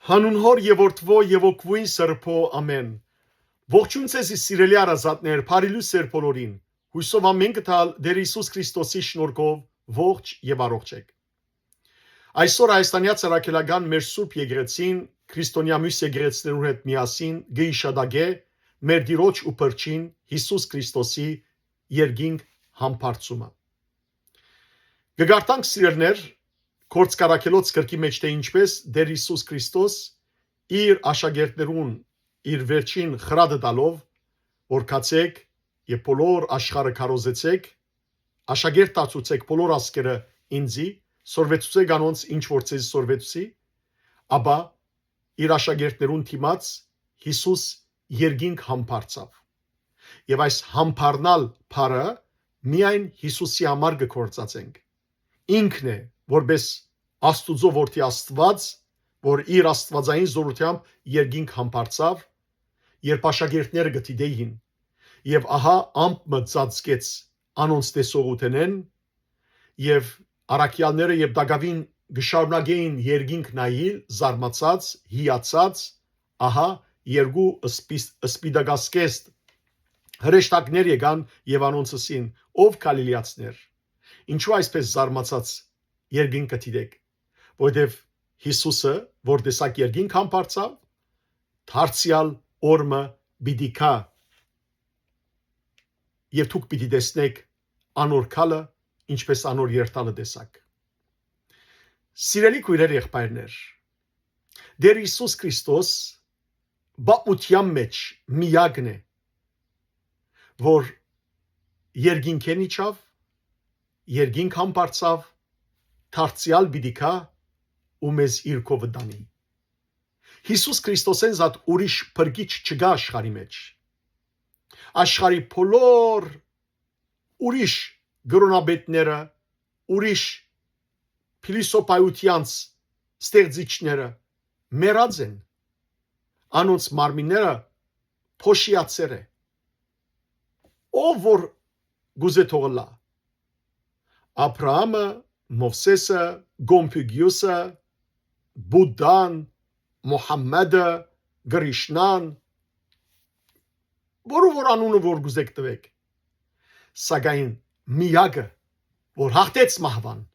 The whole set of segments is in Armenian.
Հանուն հոր եւ որդվո եւ օգվույն սրբո ամեն։ Ողջույն ցեզի սիրելի արազատներ, բարիլույս սեր բոլորին։ Հույսով ամեն կտալ Տեր Հիսուս Քրիստոսի շնորհքով ողջ եւ առողջ եք։ Այսօր Հայաստանյա ցարակելական մեր Սուրբ Եկեղեցին քրիստոնյա մյուս եկեղեցիներուն հետ միասին գիշադագե մեր Տիրոջ ու Փրկին Հիսուս Քրիստոսի երկինք համբարձումը։ Գգարտանք սիրելներ Կորցկարակելոց կրկի մեջ թե ինչպես Տեր Հիսուս Քրիստոս իր աշակերտներուն իր վերջին խրադը տալով որ կացեք եւ բոլոր աշխարհը քարոզեցեք աշակերտ դարձուցեք բոլոր ասկերը ինձի սորվեցուցեք անոնց ինչ որ ցեզ սորվեցի ապա իր աշակերտներուն թիմած Հիսուս երկինք համբարձավ եւ այս համբառնալ բառը միայն Հիսուսի համար գործածենք ինքն է որպես Աստուծո որդի Աստված, որ իր աստվածային զորությամբ երկինք համբարձավ, երբ աշակերտները գտիդեին, եւ ահա ամպը ծածկեց անոնց տեսողութենեն, եւ առաքյալները եւ դագավին գշարունակեին երկինք նայել, զարմացած, հիացած, ահա երկու սպիդագասկեստ հրեշտակներ եկան եւ անոնցսին, ով գալիլեացներ, ինչու այսպես զարմացած երկինք գտիդեք որտեվ Հիսուսը որ տեսակ երկինք համբարձավ դարձյալ օրը պիտի կա եւ դուք պիտի տեսնեք անոր քալը ինչպես անոր երթալը տեսակ սիրելի քույրեր եղբայրներ Տեր Հիսուս Քրիստոս բապության մեջ միակն է որ երկինքեն իջավ երկինք համբարձավ դարձյալ պիտի կա ու մեզ իր կողը դանի Հիսուս Քրիստոսեն զատ ուրիշ փրկիչ չկա աշխարհի մեջ աշխարհի բոլոր ուրիշ գրոնաբետները ուրիշ փիլիսոփայությանց ստեղծիչները մեռած են անոնց մարմինները փոշիացեր է ով որ գուզե թողլա Աբրահամը Մովսեսը Գոմփյուգյոսը Բուդդան, Մոհամմեդը, Գրիշնան, որ անունը որ գուզեք տվեք, սակայն միակը, որ հաղթեց մահվան,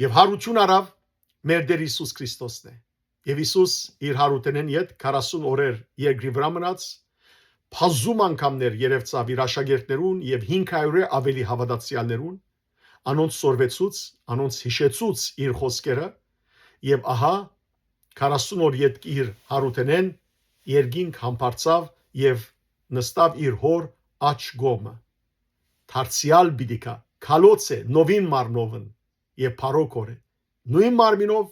եւ հարություն արավ մեր Տեր Հիսուս Քրիստոսն է, եւ Հիսուս իր հարութենեն յետ 40 օրեր երկրի վրա մնաց, բազում անգամներ երևցավ իր աշակերտներուն եւ 500-ը ավելի հավատացյալներուն, անոնց սորվեցուց, անոնց հիշեցուց իր խոսքերը Եվ ահա 40 օր յետ իր հարութենեն երկինք համբարձավ եւ նստավ իր հոր աջ գոմը դարձյալ բիդիկա քալոցե նովին մարմնովն եւ փարոքորը նույն մարմինով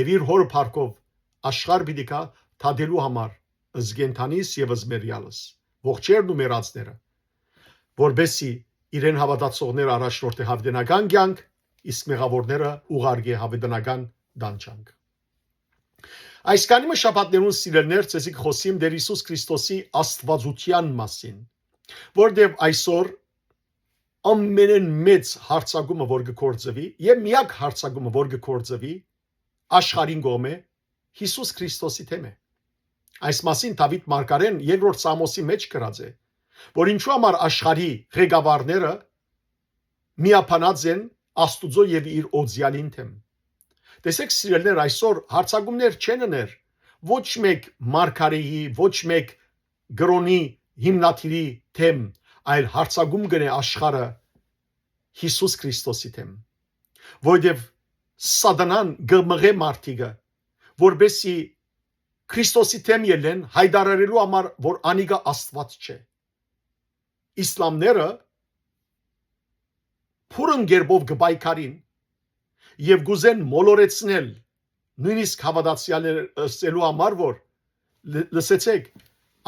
եւ իր հոր փարկով աշխարհ բիդիկա թադելու համար զգենթանիս եւ զմերյալս ողջերն ու մեռածները որբեսի իրեն հավատացողները առաջնորդի հավդենական կյանք իսկ մեղավորները ուղարկե հավդենական դանչանք Այս կանիմը շաբաթներուն սիրելներ ցեզիկ խոսիմ Տեր Հիսուս Քրիստոսի աստվածության մասին որտեւ այսօր ամենեն մեծ հարցակումը որ գործվի եւ միակ հարցակումը որ գործվի աշխարհին գոմե Հիսուս Քրիստոսի թեմը այս մասին Դավիթ Մարգարեն երկրորդ Սամոսի մեջ գրած է որ ինչու համար աշխարհի ղեկավարները միապանած են Աստուծո եւ իր օձյալին թեմ Տեսեք սիրելներ այսօր հարցակումներ չեն ուներ ոչ մեկ մարգարեի ոչ մեկ գրոնի հիմնադիրի թեմ այլ հարցակում գնե աշխարհը Հիսուս Քրիստոսի թեմ որովհետև սատանան գմղե մարդիկը որբեսի Քրիստոսի թեմ ելեն հայտարարելու համար որ անիկա Աստված չէ իսլամները փուրն գերբով գբայքարին Եվ գուզեն մոլորեցնել նույնիսկ հավատացյալներ ըստելու համար որ լսեցեք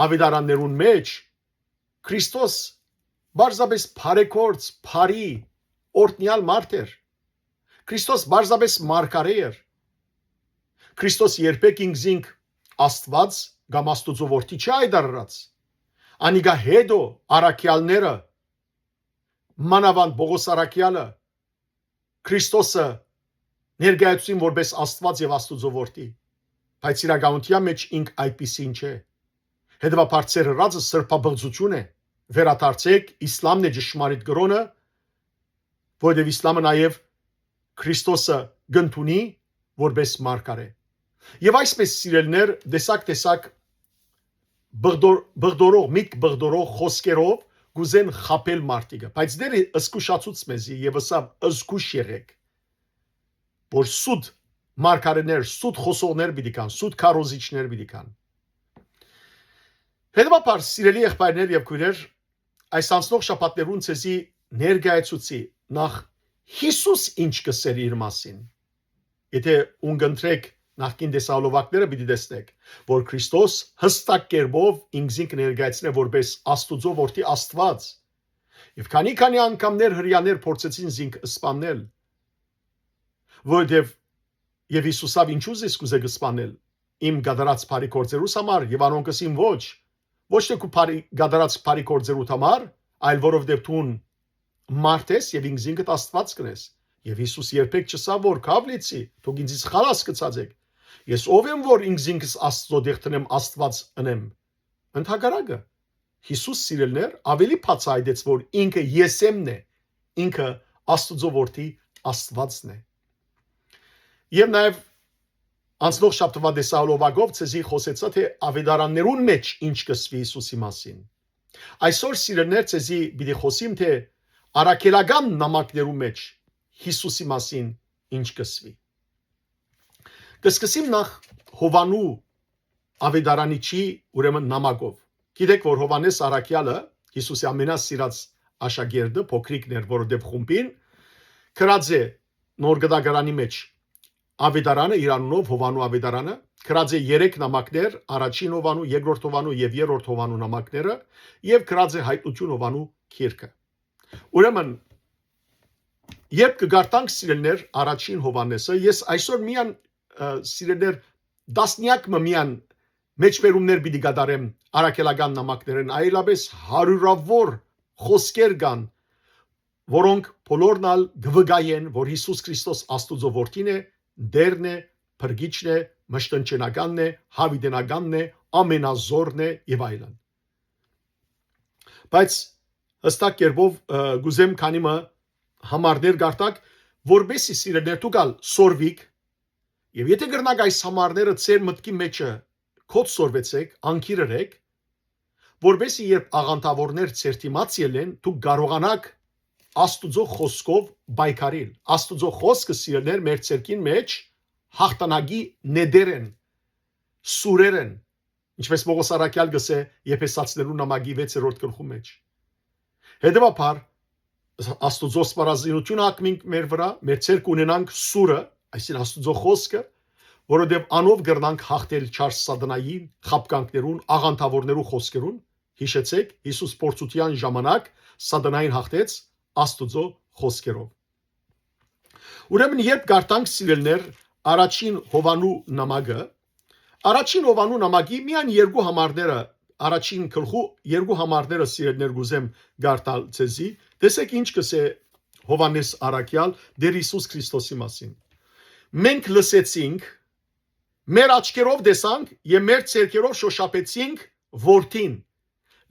ավետարաններուն մեջ Քրիստոս բարձրապես բարեգործ բարի օրտնյալ մարդ էր Քրիստոս բարձրապես մարգարե էր Քրիստոս երբեք ինքզինք Աստված կամ Աստուծո որդի չայդարած անիկա հետո առաքյալները մանավանդ Պողոս առաքյալը Քրիստոսը ներկայացուցին որպես Աստված եւ Աստուծո որդի բայց իրականության մեջ ինք այդպիսին չէ։ Հետևաբար ծեր ռածը սրբաբղծություն է։ Վերադարձեք, իսլամն է ճշմարիտ կրոնը, որովհետև իսլամը նաև Քրիստոսը գտնունի որպես մարգարե։ Եվ այսպես սիրելներ, տեսակ բղդորող, միտք բղդորող խոսքերով գուզեն խապել մարդիկը, բայց դերը ըսկուշացուց մեզի եւ ասավ ըսկուշ եղեք, որ սուտ մարգարեներ, սուտ խոսողներ պիտի կան, սուտ քարոզիչներ պիտի կան։ Հետևաբար սիրելի եղբայրներ եւ քույրեր, այս անցնող շաբաթներուն ցեզի ներկայացուցի նախ Հիսուս ինչ կսեր իր մասին։ Եթե ունգընտրեք նախքին դեսալովակները պիտի տեսնեք, որ Քրիստոս հստակ կերպով ինքզին կներկայացնե որպես Աստուծո որդի Աստված։ Եվ քանի անգամներ հрьяաներ փորձեցին զինք սպանել, որովհետև եւ Հիսուսավ ինչու զես կուզե սպանել իմ գադարած բարի գործերուս համար եւ անոնքս իմ ոչ թե քու բարի գադարած բարի գործերուց համար, այլ որովհետև դու մարդես եւ ինքզինքդ Աստված կնես։ Եվ Հիսուս երբեք չսա որ կավլիցի, դուք ինձից խալաս կծածեք։ Ես ով եմ որ ինքզինքս Աստծո դեղտնեմ Աստված ընեմ։ Ընդհակառակը Հիսուս սիրելներ ավելի բացահայտեց որ ինքը Եսեմն է, ինքը Աստծո որդի Աստվածն է։ Եվ նաև անցնող շաբթվա դեսալովակով ցեզի խոսեցա թե ավետարաններուն մեջ ինչ կսվի Հիսուսի մասին։ Այսօր սիրելներ ցեզի պիտի խոսիմ թե արաքելական նամակներու մեջ Հիսուսի մասին ինչ կսվի։ Կսկսիմ նախ Հովանու ավետարանիչի ուրեմն նամակով։ Գիտեք որ Հովանես Արաքյալը Հիսուսի ամենասիրած աշակերտը փոքրիկն էր որովհետև խումբին գրած է նոր գդագարանի մեջ ավետարանը իրանունով Հովանու ավետարանը գրած է 3 նամակներ առաջին Հովանու, երկրորդ Հովանու եւ երրորդ Հովանու նամակները եւ գրած է հայտնություն Հովանու քիրքը։ Ուրեմն երբ կգարտանք սիրելներ առաջին Հովանեսը ես այսօր միան սիրելներ դասնյակ միան մեջբերումներ պիտի գդարեմ արաքելական նամակներն այլապես հարյուրավոր խոսքեր կան որոնք բոլորն ալ գվգայեն որ Հիսուս Քրիստոս Աստուծո որդին է դերն է փրկիչն է մշտնչենականն է հավիտենականն է ամենազորն է եւ այլն բայց հստակ կերպով գուզեմ քանիմը համարներ գարտակ որբեսի սիրելներ դուքալ սորվիկ եւ եթե գրնակ այս համարները ծեր մտքի մեջը կոդ սորվեցեք անկիրերեք որբեսի երբ աղանտավորներ ցերտիմաց ելեն դուք կարողանաք Աստուծո խոսքով բայկարիլ Աստուծո խոսքը սիրելներ մեր ցերկին մեջ հաղթանակի նեդերեն սուրերեն ինչպես Պողոս Արաքյալ գսե Եփեսացիներու նամակի 6-րդ գլխու մեջ հետևաբար Աստուծո սպառազինությունը ակմինք մեր վրա մեր ցերկ ունենանք սուրը այսին Աստուծո խոսքը որովհետև անով գրնանք հաղթել չար սատանային խապկանքներուն աղանտավորներու խոսքերուն հիշեցեք Հիսուս փորձության ժամանակ սատանային հաղթեց Աստուծո խոսքերով ուրեմն երբ գարտանք սիրելներ առաջին Հովանու նամակի միան երկու համարները առաջին գլխու երկու համարները սիրելներ գուզեմ գարտալ ցեզի տեսեք ինչ կսե Հովանես Արաքյալ դեր Հիսուս Քրիստոսի մասին մենք լսեցինք մեր աչքերով տեսանք եւ մեր ցերկերով շոշափեցինք որդին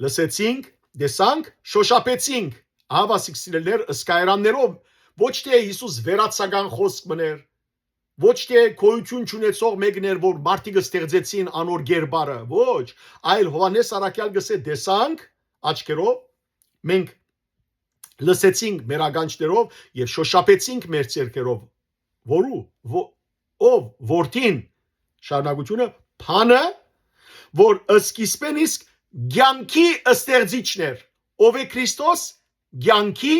լսեցինք տեսանք շոշափեցինք Ավասիկ սիրելներ ըսկայրաններով ոչ թե Հիսուս վերացական խոսք մներ ոչ թե քոյություն չունեցող մեկներ որ մարդիկը ստեղծեցին անոր գերբարը ոչ այլ Հովանես Արաքյալ գսե տեսանք աչքերով մենք լսեցինք մեր ագանչներով եւ շոշափեցինք մեր ցերկերով որու ով որդին շարունակությունը փանը որ սկիզբեն իսկ ցանկի ստեղծիչներ ով է Քրիստոս ցանկի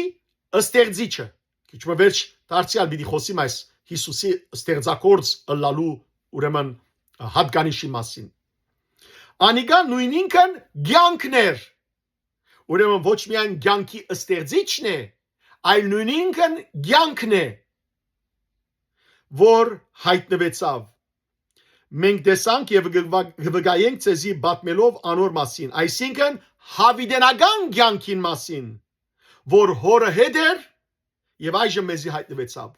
ստեղծիչը քիչ վերջ դարձյալ պիտի խոսիմ այս Հիսուսի ստեղծագործ ըլլալու ուրեմն հատկանիշի մասին անիկա նույն ինքն ցանկներ ուրեմն ոչ միայն ցանկի ստեղծիչն է այլ նույն ինքն ցանկն է որ հայտնվեցավ մենք տեսանք եւ գվգայենք ցեզի բատմելով անոր մասին այսինքն հավիտենական ցանկին մասին որ հորը հետ էր եւ այժմ մեզի հայտնվեցավ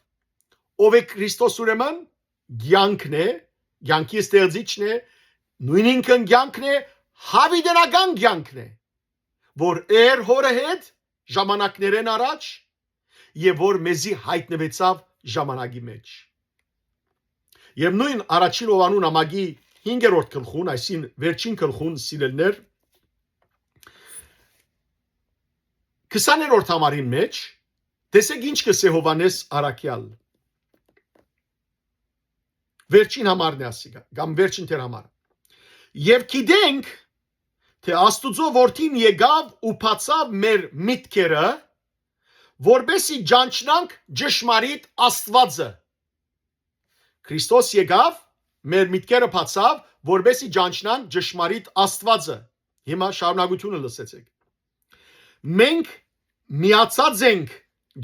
ով է Քրիստոս ուրեմն ցանկն է կյանքի ստեղծիչն է, նույն ինքն կյանքն է, հավիտենական կյանքն է, որ հորը հետ ժամանակներեն առաջ եւ որ մեզի հայտնվեցավ ժամանակի մեջ։ Եվ նույն առաջին Հովանու նամակի 5-րդ գլխուն, այսին վերջին գլխուն սիրելներ 20-րդ համարին մեջ տեսեք ինչ կսե Հովանես Արաքյալ վերջին համարն է ասիկա կամ վերջին թեր համարը եւ գիտենք թե Աստուծո որդին եկավ ու բացավ մեր միտքերը որբեսի ճանչնանք ճշմարիտ Աստվածը Քրիստոս եկավ մեր միտքերը բացավ որբեսի ճանչնանք ճշմարիտ Աստվածը հիմա շարունակությունը լսեցեք մենք միացած ենք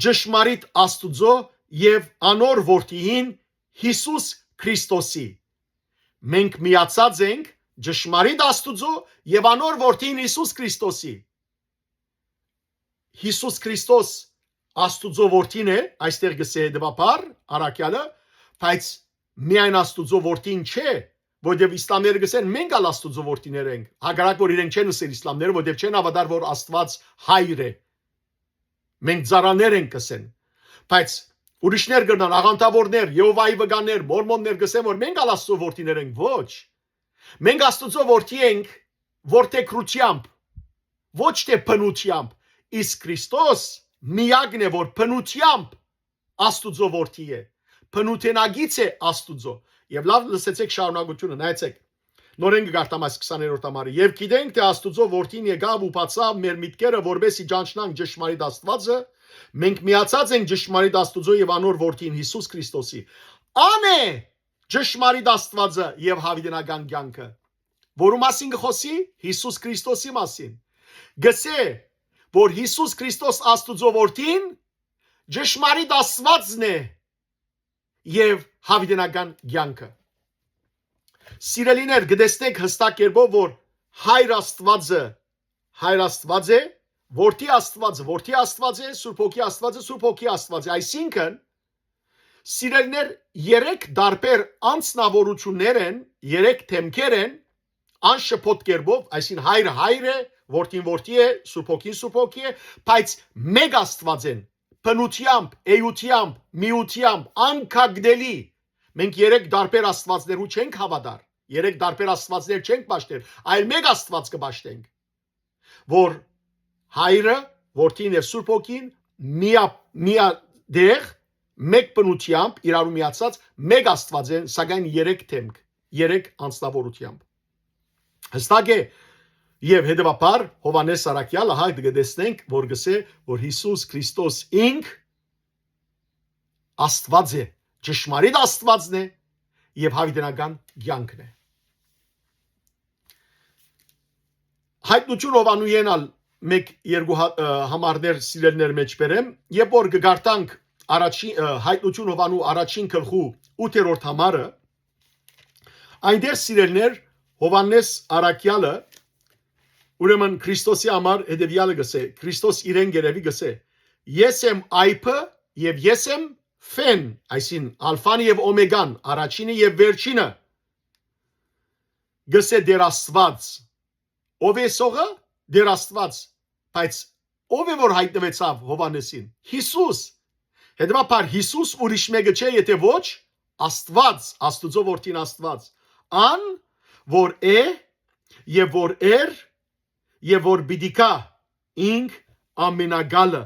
ճշմարիտ Աստուծո եւ անոր որդին Հիսուս Քրիստոսի մենք միացած ենք ճշմարիտ Աստուծո եւ անոր որդին Հիսուս Քրիստոսի Հիսուս Քրիստոս Աստուծո որդին է այստեղ գսե դեպապար Արաքյալը բայց միայն Աստուծո որդին չէ որտեղ իսլամները գսեն մենք ալ Աստուծո որդիներ ենք հակառակ որ իրենք չեն ասել իսլամները որտեղ չեն հավատար որ Աստված հայր է մենք ծառաներ ենք գսեն բայց ուրիշներ գնան աղանդավորներ Եհովայի վկաներ մորմոններ գսեն որ մենք ալ Աստուծո որդիներ ենք ոչ մենք Աստուծո որդի ենք որդեգրությամբ ոչ թե բնությամբ իսկ Քրիստոս միակն է որ բնությամբ Աստուծո որդի է բնութենագից է Աստուծո եւ լավ լսեցեք շարունակությունը նայեցեք նորեն գարտամ այս 20-րդ համարը եւ գիտենք թե Աստուծո որդին եկավ ու բացավ մեր միտքերը որբեսի ճանչնանք ճշմարիտ Աստվածը մենք միացած ենք ճշմարիտ Աստուծո եւ անոր որդին Հիսուս Քրիստոսի անե ճշմարիտ Աստվածը եւ հավիտենական կյանքը որու մասին գխոսի Հիսուս Քրիստոսի մասին գսե որ Հիսուս Քրիստոս Աստուծո որդին ճշմարիտ Աստվածն է եւ հավիտենական կյանքը Սիրելիներ գտեսնեք հստակ կերպով որ հայր Աստված է որդի Աստված է Սուրբ Հոգի Աստված է այսինքն սիրելիներ երեք դարբեր անձնավորություններ են երեք թեմքեր են անշփոթ կերպով այսին հայրը հայր է որդին որդի է Սուրբ Հոգի է բայց մեկ Աստված են բնությամբ էությամբ միությամբ անկագդելի մենք երեք դարբեր Աստվածներու չենք հավատար երեք դարբեր Աստվածներ չենք ճաշտել այլ մեկ Աստված կճաշտենք որ հայրը որդին եւ Սուրբ Հոգին միադեղ մեկ բնությամբ իրարու միացած մեկ Աստված են սակայն երեք թեմք երեք անձնավորությամբ հստակ է եւ հետեւաբար Հովանես Արաքյալը հայտ գտեսնենք որ գսե որ Հիսուս Քրիստոս ինք Աստված է ճշմարիտ Աստվածն է եւ հավիտենական կյանքն է հայտնություն Հովանուենալ մեկ երկու համարներ սիրելներ մեջ բերեմ երբ որ գարտանք առաջին հայտնություն Հովանու առաջին գլխու 8-րդ համարը այնտեղ սիրելներ Հովանես Արաքյալը ուրեմն Քրիստոսի համար հետևյալը գսե Քրիստոս իրեն գերեւի գսե ես եմ այփը եւ ես եմ ֆեն այսին ալֆան եւ օմեգան առաջինը եւ վերջինը գսե դեր Աստված ով է սողը դեր Աստված բայց ով է որ հայտնվեցավ Հովանեսին Հիսուս հետեւաբար Հիսուս ուրիշ մեկը չէ եթե ոչ Աստված Աստուծո որդին Աստված ան որ է եւ որ եւ որ բիդիկա ինք ամենագալը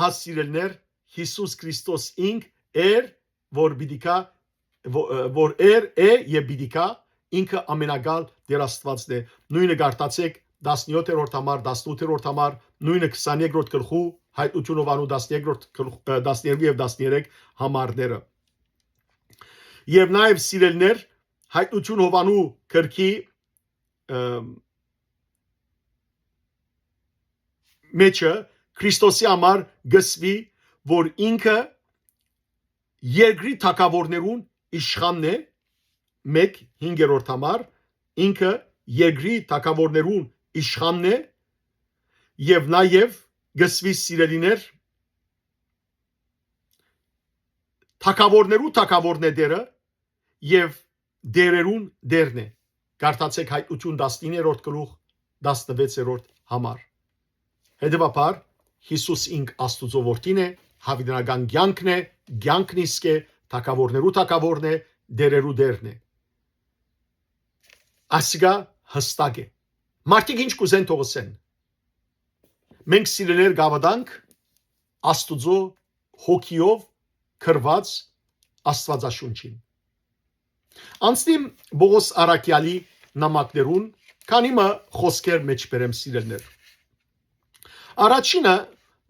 ասիրելներ Հիսուս Քրիստոս ինք որ բիդիկա որ է եւ բիդիկա ինքը ամենագալ դեր Աստվածն է նույնը գարտացեք 17-րդ համար 18-րդ համար նույնը 23-րդ գլխու հայտնություն Հովանու 13-րդ 12 եւ 13 համարները եւ նաեւ սիրելներ հայտնություն Հովանու քրքի մեջը Քրիստոսի համար գսվի որ ինքը երկրի թագավորներուն իշխանն է 1/5 համար ինքը երկրի թագավորներուն իշխանն է եւ նաեւ գսվի սիրելիներ թագավորներու թագավորն է դերը եւ դերերուն դերն է։ Կարդացեք Հայտնություն 19-րդ գլուխ 16-րդ համար։ Հետևաբար Հիսուս ինք Աստուծո որդին է, հավիտենական կյանքն է, կյանքն իսկ է, թագավորներու թագավորն է, դերերու դերն է։ Ասիկա հստակ է։ Մարդիկ ինչ կուզեն թողսեն։ Մենք սիրելեր գավադանք Աստուծո հոգիով քրված Աստվածաշունչին։ Անցնիմ Բողոս Արաքյալի նամակներուն, քանի մը խոսքեր մեջ բերեմ սիրելներ։ Առաջինը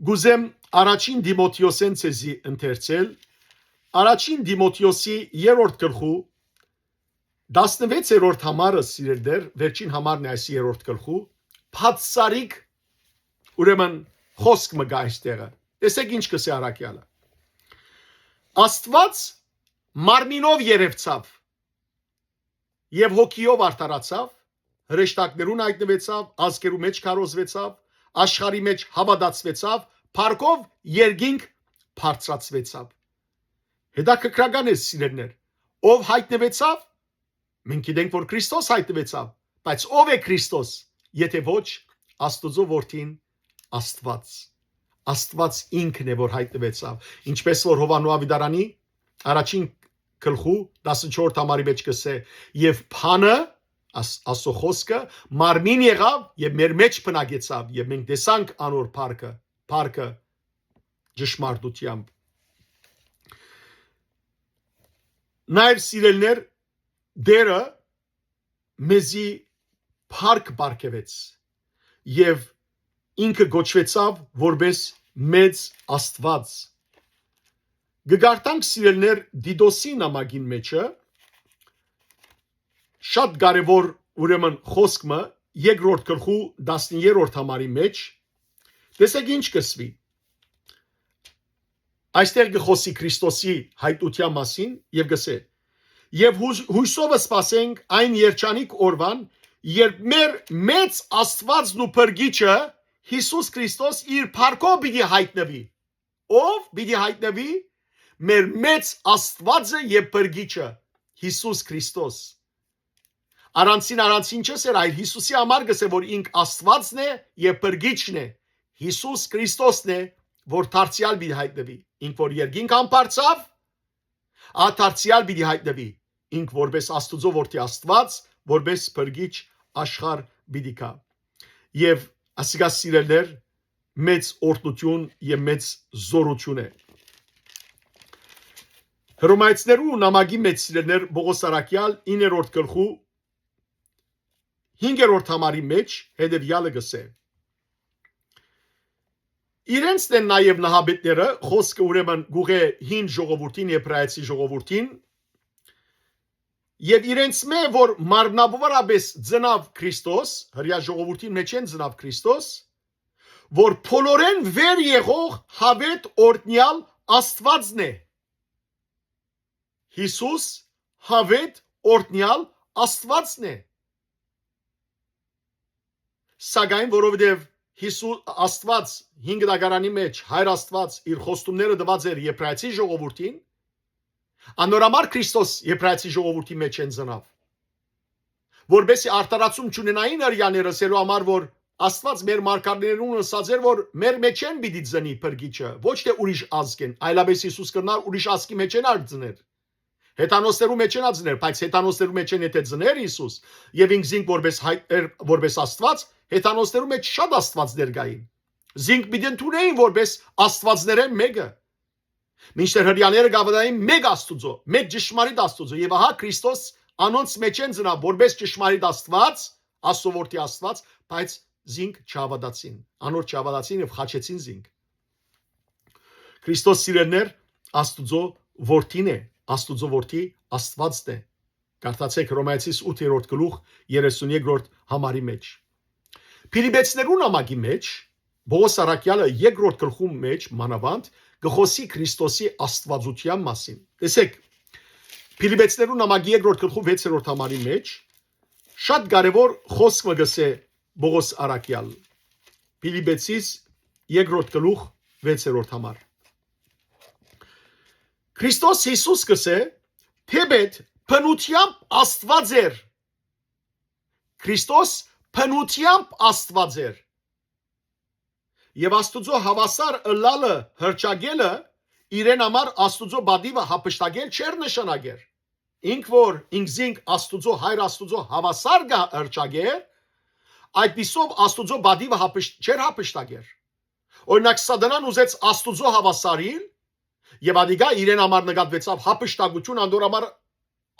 գուզեմ առաջին Դիմոթեոսեն ցեզի ընթերցել, առաջին Դիմոթեոսի 3-րդ գլխու 16-րդ համարը սիրելներ, վերջին համարն է այս 3-րդ գլխու, բացառիկ ուրեմն խոսք մը գա այստեղը։ Տեսեք ինչ կսե Արաքյալը։ Աստված մարմինով երևցավ եւ հոգիով արդարացավ, հրեշտակներուն հայտնվեցավ, ազգերու մեջ քարոզվեցավ, աշխարհի մեջ հավատացվեցավ, փառքով երկինք բարձրացվեցավ։ Հետաքրքրական է սիրելներ, ով հայտնվեցավ, մենք գիտենք որ Քրիստոս հայտնվեցավ, բայց ով է Քրիստոս, եթե ոչ Աստուծո որդին Աստված։ Աստված ինքն է որ հայտնվեցավ, ինչպես որ Հովանու Ավիդարանի առաջին գլխու 14 համարի մեջ կսե եւ փանը Աստծո խոսքը մարմին եղավ եւ մեր մեջ բնակեցավ եւ մենք տեսանք անոր փառքը ճշմարտությամբ։ Նաեւ սիրելներ դերը մեզի փառք բարգեւեց եւ ինքը գոչվեցավ որպես մեծ Աստված։ Գգարտանք սիրելներ Դիդոսի նամակին մեջը շատ կարևոր ուրեմն խոսքը երկրորդ գլխու 13-րդ համարի մեջ տեսեք ինչ կսվի։ Այստեղ գխոսի Քրիստոսի հայտնության մասին եւ գսե. եւ հույսով սպասենք այն երջանիկ օրվան, երբ մեր մեծ Աստվածն ու Փրկիչը Հիսուս Քրիստոս իր փառքով պիտի հայտնվի։ Ով պիտի հայտնվի։ Մեր մեծ Աստվածը եւ Փրկիչը Հիսուս Քրիստոս։ Առանցին չսեր այլ Հիսուսի համար գսե որ ինք Աստվածն է եւ Փրկիչն է։ Հիսուս Քրիստոսն է որ դարձյալ պիտի հայտնվի։ Ինք որ երկինք անբարձավ, ադարձյալ պիտի հայտնվի։ Ինք որպես Աստուծո որդի Աստված, որպես Փրկիչ աշխարհ պիտի գա։ Եվ ասիկա սիրելներ մեծ օրհնություն եւ մեծ զորություն է։ Հռոմայացիներու նամակի մեջ սիրելներ Բողոս Արաքյալ 9-րդ գլխու 5-րդ համարի մեջ հետևյալը գսե. Իրենց դեն նաև նահաբետները խոսքը ուրեմն գուղե հին ժողովրդին եբրայեցի ժողովրդին եւ իրենց մե որ մարմնավորապես ծնավ Քրիստոս, հրյա ժողովրդին մեջ են ծնավ Քրիստոս, որ փոլորեն վեր եղող հավետ օրտնյալ Աստվածն է։ Հիսուս հավետ օրտնյալ Աստվածն է։ Սակայն որովհետև Հիսուս Աստված 5 դագարանի մեջ Հայր Աստված իր խոստումները տված էր եբրայեցի ժողովրդին, անորամար Քրիստոս եբրայեցի ժողովրդի մեջ են ծնավ։ Որբեսի արտարացում չունենային արյաները սելու համար որ Աստված մեր մարգարեներուն ասած էր որ մեր մեջ են պիտի ծնի Փրկիչը, ոչ թե ուրիշ ազգ են, այլապես Հիսուս կրնար ուրիշ ազգի մեջ են արձներ։ Հեթանոսներու մեջ են ածներ, բայց հեթանոսներու մեջ են եթե ծներ Հիսուս, եւ ինք զինք որպես Աստված, հեթանոսներու մեջ շատ Աստվածներ կային։ Զինք պիտի ընդունեին որպես Աստվածներեն մեկը։ Մինչդեռ հրյաները գավադային մեկ Աստուծո, մեկ ճշմարիտ Աստուծո, եւ ահա Քրիստոս անոնց մեջ են ծնա որպես ճշմարիտ Աստված, Աստծո որդի Աստված, բայց զինք չհավատացին։ Անոր չհավատացին եւ խաչեցին զինք։ Քրիստոս սիրելներ Աստուծո որդին է, Աստուծո որդի Աստվածն է։ Կարդացեք Հռոմայացիս 8-րդ գլուխ 32-րդ համարի մեջ։ Փիլիպեցիներու նամակի մեջ Բողոս Արաքյալը 2-րդ գլխու մեջ մանավանդ գխոսի Քրիստոսի Աստվածության մասին։ Տեսեք Փիլիպեցիներու նամակի 2-րդ գլխու 6-րդ համարի մեջ շատ կարևոր խոսք մգսե Բողոս Արաքյալ։ Փիլիպեցիս 2-րդ գլուխ 6-րդ համար։ Քրիստոս Հիսուս կսե թեբետ Փնությամբ Աստված էր։ Քրիստոս փնությամբ Աստված էր։ Եվ Աստուծո հավասար ըլլալը հրճագելը իրեն համար Աստուծո բադիվը հապշտագել չէր նշանակեր։ Ինք որ ինքզինք Աստուծո հայր Աստուծո հավասար գա հրճագեր, այդպիսով Աստուծո բադիվը չէր հապշտագեր։ Օրինակ Սատանան ուզեց Աստուծո հավասարին եւ ադիգա իրեն համար նկատվեցավ հապշտագություն անդոր համար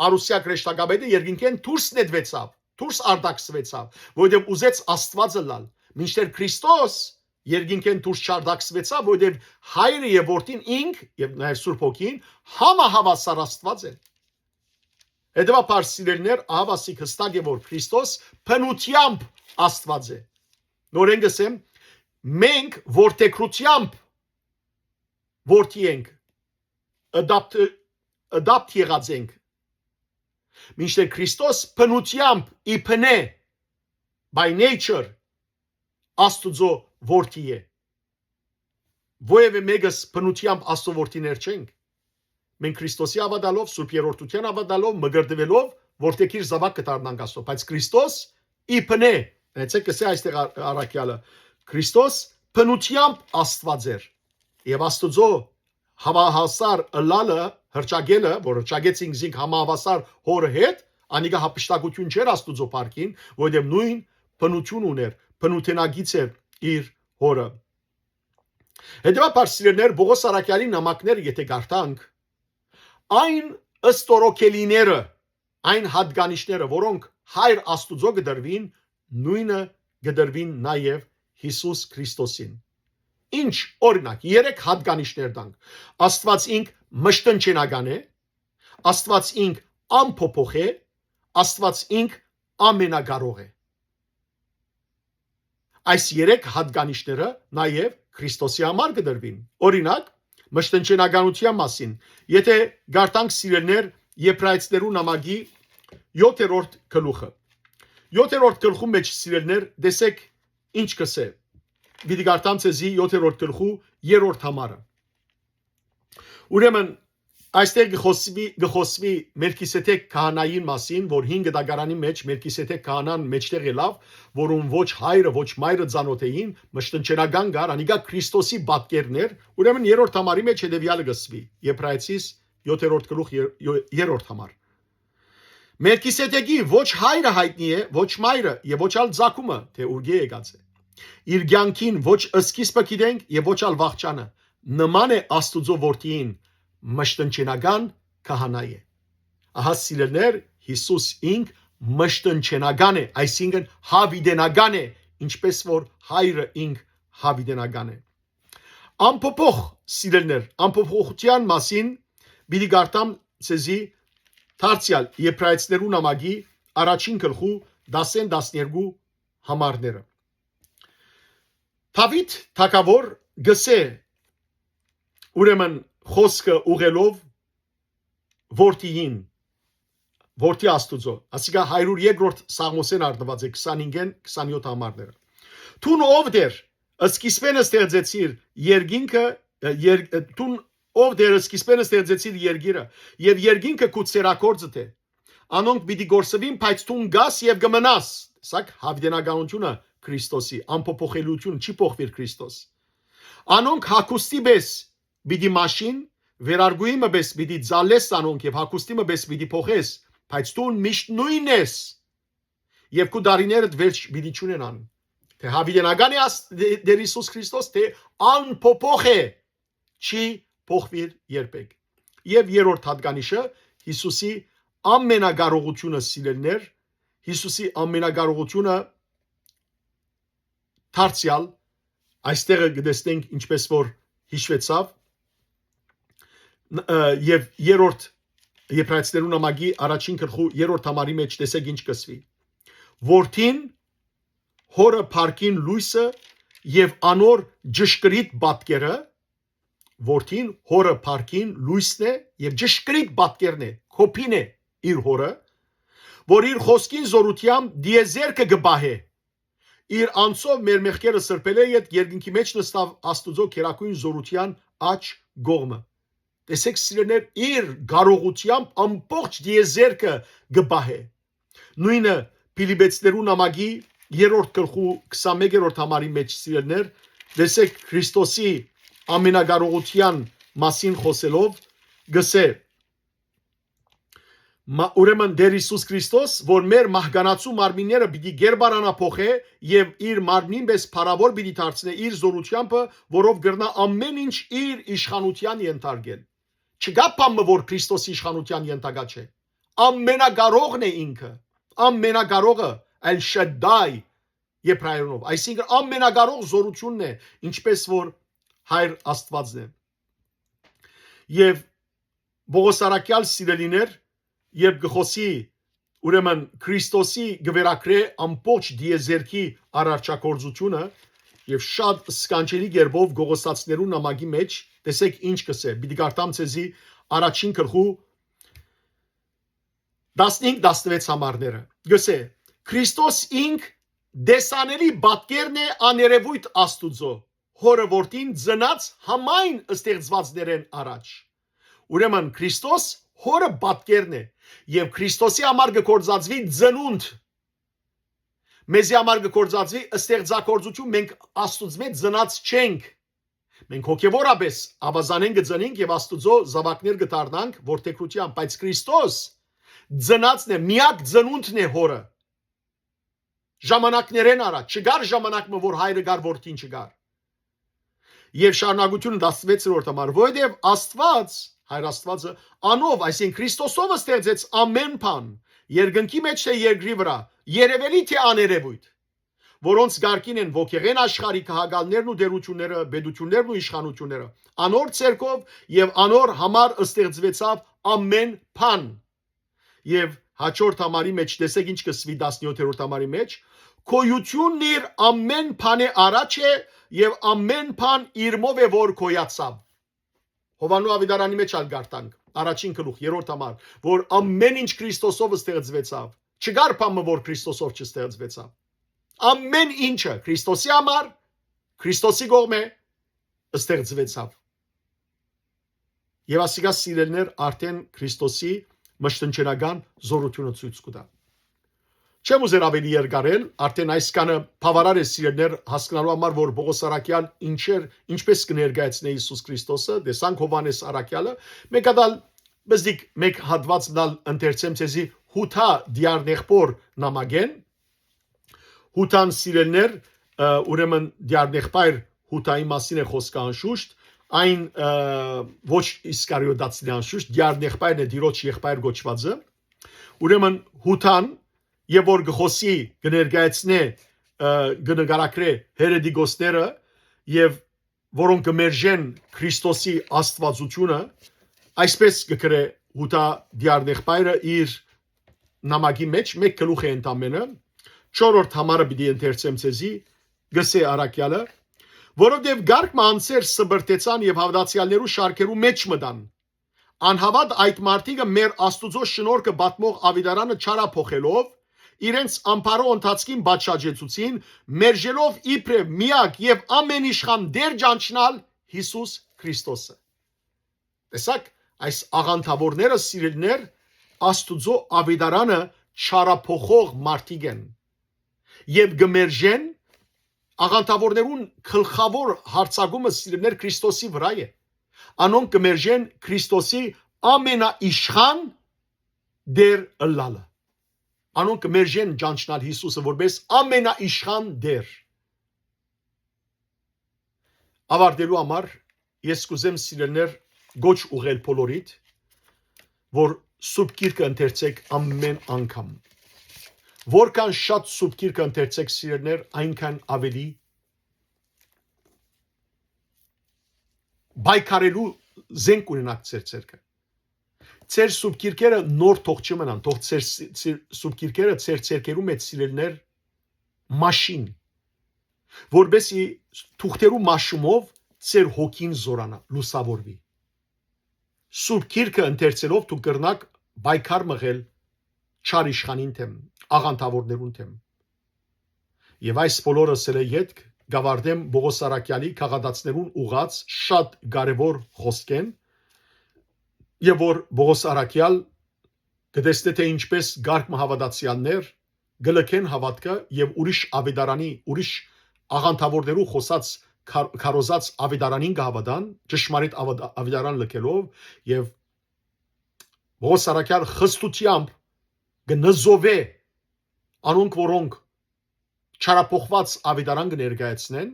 Արուսիա քրեշտակաբեդը երկինքեն դուրս նետվեցավ, դուրս արտաքսվեցավ, որովհետեւ ուզեց Աստվածը լալ։ Մինչդեռ Քրիստոս երկինքեն դուրս չարտաքսվեցավ, որովհետեւ հայրը եւ որդին ինք եւ նաեւ Սուրբ Հոգին համահավասար Աստված են։ Հետևաբար սիրելիներ, ահավասիկ հստակ է որ Քրիստոս փնությամբ Աստված է։ Նորեն գսեմ, մենք որտեքրությամբ որդի ենք, adapt եղած ենք։ Մինչդեռ Քրիստոս փնությամբ իբնե by nature Աստուծո որդի է։ Ովևէ մեկս փնությամբ Աստծո որդիներ չենք։ Մենք Քրիստոսի ավադալով, Սուրբ Երրորդության ավադալով, մգրդվելով, որտեղ իր զավակ կդառնանք Աստծո, բայց Քրիստոս իբնե, այցեք ասե այստեղ առաքյալը, Քրիստոս փնությամբ Աստված էր։ Եվ Աստուծո հավասար ըլլալը հրճագելը, որ հրճագեց ինքզինք համահավասար հորը հետ, անիկա հապշտակություն չէր Աստուծո парքին, որովհետև նույն փնություն ուներ, փնութենագից էր իր հորը։ Հետևաբար սիրելիներ, Պողոս առաքյալի նամակները եթե կարդանք, այն ըստորոքելիները, այն հատկանիշները, որոնք հայր Աստուծո գդրվին, նույնը գդրվին նաև Հիսուս Քրիստոսին։ Ինչ օրինակ, 3 հատկանիշներ տանք։ Աստված ինք մշտնչենական է, Աստված ինք անփոփոխ է, Աստված ինք ամենակարող է։ Այս 3 հատկանիշները նաև Քրիստոսի համար գդրվին։ Օրինակ, մշտնչենականության մասին, եթե գարտանք սիրելներ Եբրայեցիներու նամակի 7-րդ գլուխը։ 7-րդ գլխու մեջ սիրելներ, տեսեք ինչ կսե։ Պիտի գարտամ ցեզի 7-րդ գլխու 3-րդ համարը։ Ուրեմն այստեղ գխոսվի Մելքիսեդեկ քահանային մասին, որ 5 դագարանի մեջ Մելքիսեդեկ քահանան մեջտեղ ելավ, որում ոչ հայրը, ոչ մայրը ծանոթ էին, մշտնչենական գար, անիկա Քրիստոսի պատկերներ, ուրեմն 3-րդ համարի մեջ հետևյալը գսվի։ Եբրայեցիս 7-րդ գլուխ 3-րդ համար։ Մելքիսեդեկի ոչ հայրը հայտնի է, ոչ մայրը եւ ոչ ալ ցակումը, թե ուրգե եկած է։ Իր ցանկին ոչ սկիզբը գիտենք եւ ոչ ալ վաղճանը, նման է Աստուծո որդին, մշտնչենական քահանա է։ Ահա սիրելներ, Հիսուս ինք մշտնչենական է, այսինքն հավիդենական է, ինչպես որ հայրը ինք հավիդենական է։ Անփոփոխ սիրելներ, անփոփոխության մասին պիտի գարտամ ցեզի Թարցիալ Եբրայեցիներու նամակի առաջին գլխու 10-12 համարները։ Դավիթ թագավոր գսե ուրեմն խոսքը ուղելով որդիին, որդի Աստուծո, ասիկա 102-րդ Սաղմոսեն արտված է 25-ն 27 համարները։ Տուն ով դեր սկիզբեն ստեղծեցիր երկինքը, տուն ով դեր սկիզբեն ստեղծեցիր երկիրը, եւ երկինքը քու ծերակորձդ է։ Անոնք պիտի գործվին, բայց տուն գաս եւ գմնաս։ Սակ հավդենականությունը Քրիստոսի, անփոփոխելիություն չի փոխվիր Քրիստոս։ Անոնք հակոստի բես պիտի մաշին, վերարգուի մբես պիտի ձալես անոնք եւ հակոստի մբես պիտի փոխես, բայց տուն միշտ նույնն ես։ Եվ քու դարիներդ վերջ պիտի չունենան։ Թե հավդենական է դեր Հիսուս Քրիստոս, թե անփոփոխ է, չի փոխվիր երբեք։ Եվ երրորդ հատկանիշը Հիսուսի ամենակարողությունը սիրելներ, Հիսուսի ամենակարողությունը Թարցիալ այստեղ գտեսնենք ինչպես որ հիշվեցավ եւ երրորդ Եբրայեցիներու նամակի առաջին գլխու 3-րդ համարի մեջ տեսեք ինչ կսվի։ Որդին հորը парքին լույսը եւ անոր ճշգրիտ պատկերը, որդին հորը парքին լույսն է եւ ճշգրիտ պատկերն է, կոպին է իր հորը, որ իր խոսքին զորությամբ դիեզերքը գբահե։ Իր անցով մեր մեղքերը սրբել է, երբ երկինքի մեջ նստավ Աստուծո քերակույն զորության աջ գողմը։ տեսեք սիրելիներ, իր կարողությամբ ամբողջ դիեզերքը գբահե։ Նույնը Փիլիպեցիներու նամակի 3-րդ գլխու 21-րդ համարի մեջ սիրելիներ, տեսեք Քրիստոսի ամենակարողության մասին խոսելով գսե ուրեմն Տեր Հիսուս Քրիստոս, որ մեր մահկանացու մարմինները պիտի գերբարանափոխե եւ իր մարմնին պես փառավոր պիտի դարձնե իր զորությամբ, որով գրնա ամեն ինչ իր իշխանության ենթարկել։ Չկա բան, որ Քրիստոսի իշխանության ենթակա չէ։ Ամենակարողն է ինքը, ամենակարողը Էլ Շադդայ եբրայերենով, այսինքն ամենակարող զորությունն է, ինչպես որ Հայր Աստվածն է։ Եվ Բողոսարակյալ սիրելիներ, երբ գխոսի ուրեմն Քրիստոսի գվերակրե ամբողջ դիեզերքի արարչագործությունը եւ շատ սկանչելի գերբով գողոսացներու նամակի մեջ տեսեք ինչ կսե պիտի կարդամ ցեզի առաջին գլխու 15-16 համարները գսե Քրիստոս ինք դեսանելի բատկերն է աներևույթ Աստուծո հորը որդին ծնած համայն ստեղծվածներեն առաջ ուրեմն Քրիստոս հորը բատկերն է եւ Քրիստոսի համար գործածվի ծնունդ մեզի համար գործածվի ստեղծագործություն մենք Աստուծո ծնած չենք մենք հոգեվորապես ավազանեն գծնենք եւ Աստուծո զավակներ գտարնանք որթեքրությամբ բայց Քրիստոս ծնածն է միակ ծնունդն է հորը ժամանակներեն առաջ չգար ժամանակը որ հայրը գար որդին չգար եւ շարունակությունը 16-րդ համար որովհետեւ Աստված Հայր Աստվածը անով, այսինքն Քրիստոսով ստեղծեց ամեն բան, երկնքի մեջ թե երկրի վրա, երևելի թե աներևույթ, որոնց գարկին են ոգեղեն աշխարհի քաղաքալներն ու դերությունները, բեդություններն ու իշխանությունները, անոր ցերկով եւ անոր համար ստեղծվեցավ ամեն բան։ Եվ հաջորդ համարի մեջ տեսեք ինչ կսվի 17-րդ համարի մեջ, քոյությունն իր ամեն բանի առաջ է եւ ամեն բան իրմով է որ քոյացավ։ Հովանու Ավիդարանի մեջ ալ գարտանք առաջին գլուխ 3-րդ համար որ ամեն ինչ Քրիստոսով ստեղծվեցավ չգար բանը որ Քրիստոսով չստեղծվեցավ ամեն ինչը Քրիստոսի համար Քրիստոսի կողմէ ստեղծվեցավ եւ ասիկա սիրելներ արդեն Քրիստոսի մշտնչենական զորությունը ցույց կտա Չեմ ուզեր ավելի երկարել արդեն այսքանը բավարար է սիրելներ հասկանալու համար որ Պողոս Արաքյալ ինչպես կներկայացնե Հիսուս Քրիստոսը դեսանք Հովանես Արաքյալը մեկ հատ բզիկ մեկ հատված դալ ընթերցեմ ցեզի հութա դիարնեղբոր նամագեն հութան սիրելներ ուրեմն դիարնեղբայր հութայի մասին է խոսքը անշուշտ այն ոչ իսկարիոտացի անշուշտ դիարնեղբայրն է դիրոջ եղբայր գոչվածը ուրեմն հութան Եվ որ գխոսի կներկայացնե կնկարագրե հերետիկոսները եւ որոնք կմերժեն Քրիստոսի աստվածությունը այսպես կգրե հուտա դիարնեղբայրը իր նամակի մեջ մեկ գլուխ է ընդամենը 4-րդ համարը պիտի ընթերցեմ ցեզի գսե Արաքյալը որովհետեւ գարկ մանցեր սբրտեցան եւ հավատացյալներու շարքերու մեջ մտան անհավատ այդ մարդիկը մեր Աստուծո շնորհքը բատմող Ավիդարանը չարափոխելով իրենց ամբարո ընթացքին բաճաճեցուցին մերժելով իբրև միակ եւ ամեն իշխան դեր ջանչնալ Հիսուս Քրիստոսը տեսակ այս աղանթավորները սիրելներ Աստուծո Ավիդարանը չարափոխող մարդիկ են եւ գմերժեն աղանթավորներուն գլխավոր հարցակումը սիրելներ Քրիստոսի վրա է անոնք գմերժեն Քրիստոսի ամենաիշխան դեր ըլլալը Անոնք մերժեն ջանչնալ Հիսուսը որպես ամենաիշխան դեր ավարտելու համար ես կուզեմ սիրելներ գոչ ուղել բոլորիդ որ սուրբ գիրքը ընթերցեք ամեն անգամ որքան շատ սուրբ գիրքը ընթերցեք սիրելներ այնքան ավելի բայկարելու զենք ունենաք ձեր ցերկը Ձեր սուրբ գիրքերը նոր թող չմնան, թող ձեր սուրբ գիրքերը ձեր ցերկերում է սիրելներ մաշին, որբեսի թուղթերու մաշումով ձեր հոգին զորանա, լուսավորվի։ Սուրբ գիրքը ընթերցելով դուք կրնաք բայկար մղել չար իշխանին թեմ, աղանթավորներուն թեմ։ Եվ այս բոլորը սել է յետք գավարդեմ Պողոս Արաքյալի քաղաքացիներուն ուղած շատ կարևոր խոսքեն եւ որ Բողոս Արաքյալ գտեսնե թե ինչպես գարկ մահավատացյալներ գլքեն հավատքը եւ ուրիշ ավետարանի ուրիշ աղանթավորներու խոսած քարոզած ավետարանին գավադան ճշմարիտ ավետարան լքելով եւ Բողոս Արաքյալ խստությամբ գնզովե անոնք որոնք չարապոխված ավետարան կներկայացնեն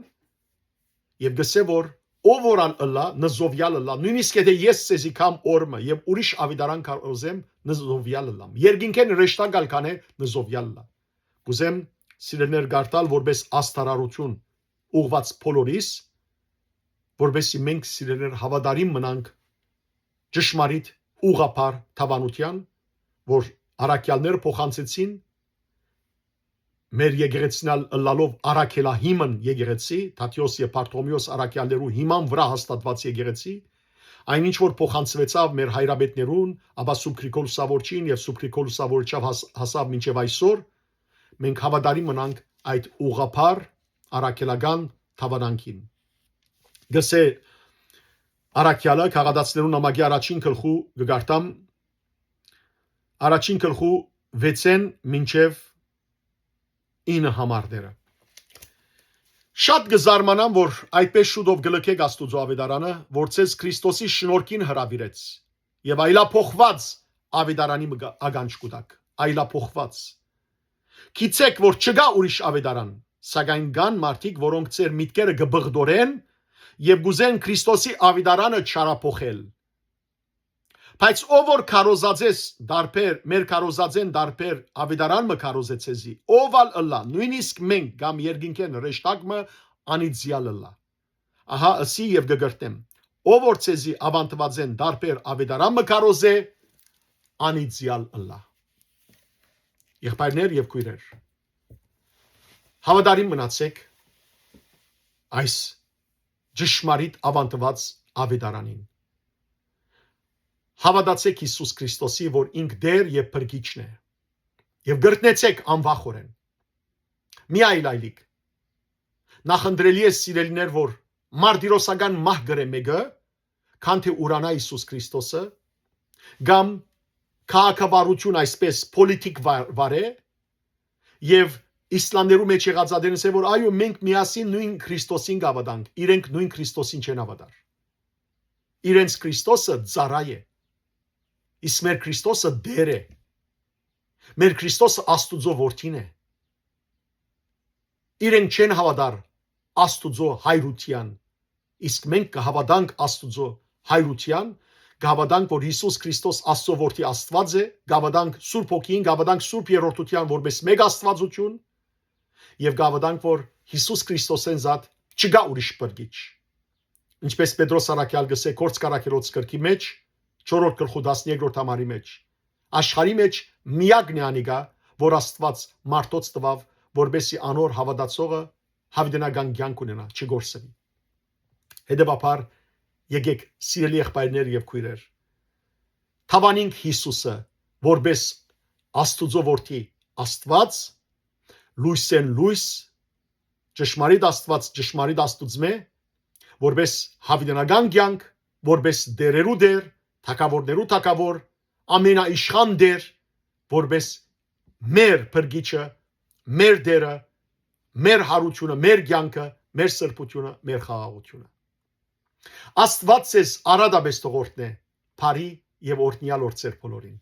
եւ գսե որ ով որան ըլլա նզովյալ ըլլա նույնիսկ եթե ես ցեզի կամ օրմը եւ ուրիշ ավետարան կարոզեմ նզովյալ ըլլամ երկինքեն ռեշտակալ կանե նզովյալ ըլլա գուզեմ սիրելներ գարտալ որպես աստարարություն ուղված փոլորիս որպեսի մենք սիրելներ հավատարիմ մնանք ճշմարիտ ուղղափառ թավանության որ արաքյալները փոխանցեցին մեր եկեղեցնալ լալով արաքելահիմն եկեղեցի Թաթիոս եւ Պարտոմեոս արաքյալներու հիման վրա հաստատված եկեղեցի այնինչ որ փոխանցվեցավ մեր հայրաբետներուն ապա Սուրբ Գրիգոր Սավորչին եւ Սուրբ Գրիգոր Սավորչավ հասավ մինչեւ այսօր մենք հավատարիմ մնանք այդ ուղղափառ արաքելական թավանանքին գսե արաքյալը քաղաքացիներուն նամակի առաջին գլխու գարտամ առաջին գլխու 6-ն մինչեւ 9 համարները շատ գզարմանամ որ այդպես շուտով գլքեք Աստուծո ավետարանը որ ցեզ Քրիստոսի շնորհքին հրավիրեց եւ այլափոխված ավետարանի ագանջ կուտակ այլափոխված գիտեք որ չկա ուրիշ ավետարան սակայն կան մարդիկ որոնք ծեր միտքերը գբղդորեն եւ գուզեն Քրիստոսի ավետարանը չարափոխել բայց ով որ քարոզածես դարբեր մեր քարոզածեն դարբեր ավետարան մը քարոզեցեզի ովալ ըլլա նույնիսկ մենք կամ երկինքեն ռեշտակը անիծյալ ըլլա ահա ասի եւ գգրտեմ ով որ ցեզի ավանտվածեն դարբեր ավետարան մը քարոզե անիծյալ ըլլա եղբայրներ եւ քույրեր հավատարիմ մնացեք այս ճշմարիտ ավանտված ավետարանին Հավատացեք Հիսուս Քրիստոսի, որ ինք դեր եւ փրկիչն է։ Եվ գրտնեցեք անվախորեն։ Մի այլայլիկ։ Նախընտրելի է սիրելիներ, որ մարտիրոսական մահ գրե մեկը, քան թե ուրանա Հիսուս Քրիստոսը, կամ քաղաքավարություն այսպես պոլիտիկ վարե, եւ իսլամներու մեջ եղածադերն է, որ այո, մենք միասին նույն Քրիստոսին գավադանք, իրենք նույն Քրիստոսին չեն հավատար։ Իրենց Քրիստոսը ծառայ է։ Իսկ մեր Քրիստոսը դեր է։ Մեր Քրիստոսը Աստուծո որդին է։ Իրենք չեն հավատար Աստուծո հայրության, իսկ մենք կհավատանք Աստուծո հայրության, կհավատանք, որ Հիսուս Քրիստոս Աստծո որդի Աստված է, կհավատանք Սուրբ Հոգին, կհավատանք Սուրբ Երրորդության որպես մեկ Աստվածություն, եւ կհավատանք, որ Հիսուս Քրիստոսեն զատ չկա ուրիշ բրգիչ։ Ինչպես Պետրոս Արաքյալ գսե Կորց Կարաքելոց գրքի մեջ 4-րդ գլխու 12-րդ համարի մեջ աշխարհի մեջ միակն է անիկա որ Աստված մարդոց տվավ որբեսի անոր հավատացողը հավիտենական կյանք ունենա չգործվի հետևաբար եկեք սիրելի եղբայրներ եւ քույրեր թավանինք Հիսուսը որբես Աստուծո որդի Աստված լույսեն լույս ճշմարիտ Աստված ճշմարիտ Աստուծմե որբես հավիտենական կյանք որբես դերերու դեր թակավորներու թակավոր ամենաիշխան դեր որբես մեր փրկիչը մեր դերը մեր հարությունը մեր կյանքը մեր սրբությունը մեր խաղաղությունը Աստված ցես արադաբես տողորտն է բարի եւ օրհնյալ օրցեր բոլորին